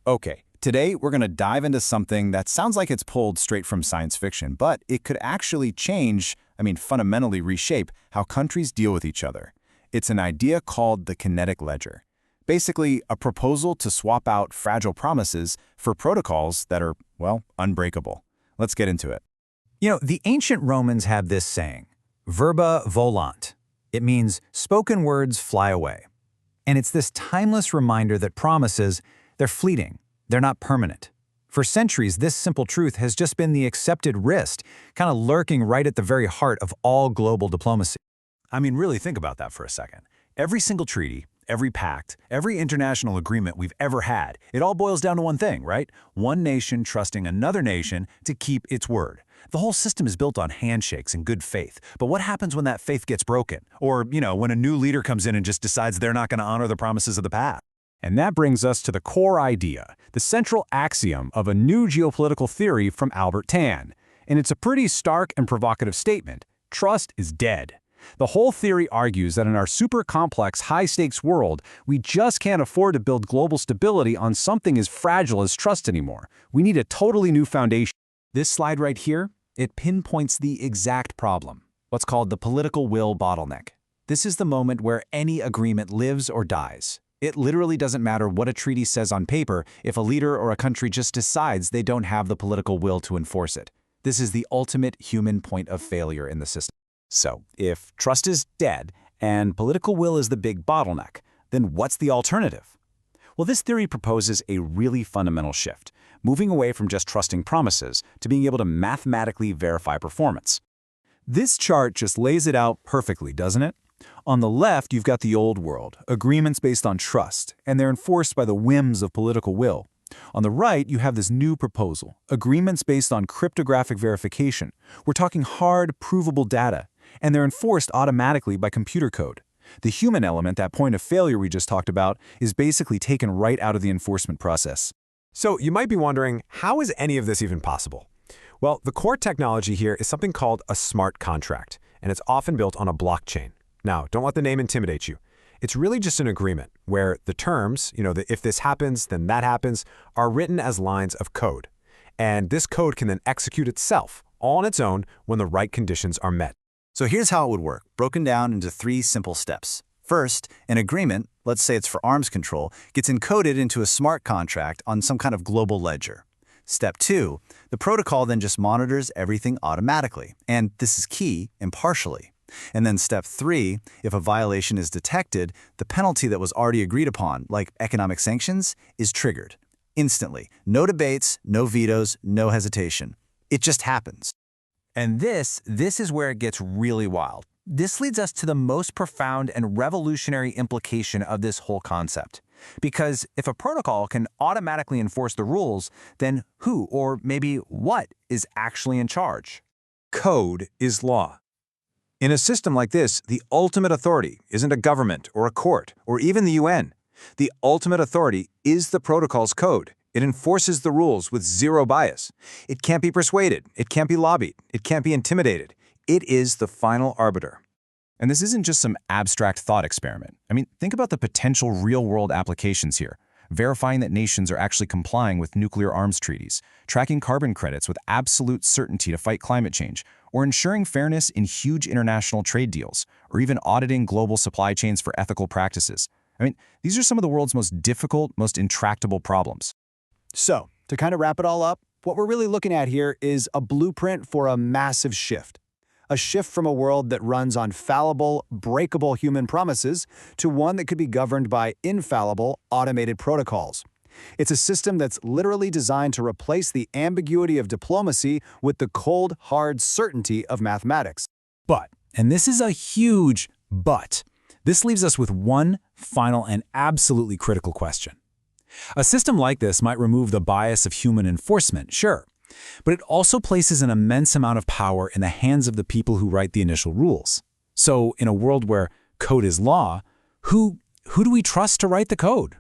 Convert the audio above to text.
Okay, today we're going to dive into something that sounds like it's pulled straight from science fiction, but it could actually change, fundamentally reshape how countries deal with each other. It's an idea called the kinetic ledger. Basically, a proposal to swap out fragile promises for protocols that are, well, unbreakable. Let's get into it. The ancient Romans had this saying, verba volant. It means spoken words fly away. And it's this timeless reminder that promises, they're fleeting, they're not permanent. For centuries, this simple truth has just been the accepted risk, kind of lurking right at the very heart of all global diplomacy. Really think about that for a second. Every single treaty, every pact, every international agreement we've ever had, it all boils down to one thing, right? One nation trusting another nation to keep its word. The whole system is built on handshakes and good faith. But what happens when that faith gets broken? Or, when a new leader comes in and just decides they're not going to honor the promises of the past? And that brings us to the core idea, the central axiom of a new geopolitical theory from Albert Tan. And it's a pretty stark and provocative statement. Trust is dead. The whole theory argues that in our super complex, high-stakes world, we just can't afford to build global stability on something as fragile as trust anymore. We need a totally new foundation. This slide right here, it pinpoints the exact problem, what's called the political will bottleneck. This is the moment where any agreement lives or dies. It literally doesn't matter what a treaty says on paper if a leader or a country just decides they don't have the political will to enforce it. This is the ultimate human point of failure in the system. So, if trust is dead and political will is the big bottleneck, then what's the alternative? Well, this theory proposes a really fundamental shift, moving away from just trusting promises to being able to mathematically verify performance. This chart just lays it out perfectly, doesn't it? On the left, you've got the old world, agreements based on trust, and they're enforced by the whims of political will. On the right, you have this new proposal, agreements based on cryptographic verification. We're talking hard, provable data, and they're enforced automatically by computer code. The human element, that point of failure we just talked about, is basically taken right out of the enforcement process. So you might be wondering, how is any of this even possible? Well, the core technology here is something called a smart contract, and it's often built on a blockchain. Now, don't let the name intimidate you. It's really just an agreement where the terms, if this happens, then that happens, are written as lines of code. And this code can then execute itself, all on its own, when the right conditions are met. So here's how it would work, broken down into 3 simple steps. First, an agreement, let's say it's for arms control, gets encoded into a smart contract on some kind of global ledger. Step 2, the protocol then just monitors everything automatically, and this is key, impartially. And then step 3, if a violation is detected, the penalty that was already agreed upon, like economic sanctions, is triggered. Instantly. No debates, no vetoes, no hesitation. It just happens. And this is where it gets really wild. This leads us to the most profound and revolutionary implication of this whole concept. Because if a protocol can automatically enforce the rules, then who, or maybe what, is actually in charge? Code is law. In a system like this, the ultimate authority isn't a government or a court or even the UN. The ultimate authority is the protocol's code. It enforces the rules with zero bias. It can't be persuaded. It can't be lobbied. It can't be intimidated. It is the final arbiter. And this isn't just some abstract thought experiment. Think about the potential real-world applications here. Verifying that nations are actually complying with nuclear arms treaties, tracking carbon credits with absolute certainty to fight climate change, or ensuring fairness in huge international trade deals, or even auditing global supply chains for ethical practices. These are some of the world's most difficult, most intractable problems. So, to kind of wrap it all up, what we're really looking at here is a blueprint for a massive shift. A shift from a world that runs on fallible, breakable human promises to one that could be governed by infallible, automated protocols. It's a system that's literally designed to replace the ambiguity of diplomacy with the cold, hard certainty of mathematics. But, and this is a huge but, this leaves us with one final and absolutely critical question. A system like this might remove the bias of human enforcement, sure, but it also places an immense amount of power in the hands of the people who write the initial rules. So, in a world where code is law, who do we trust to write the code?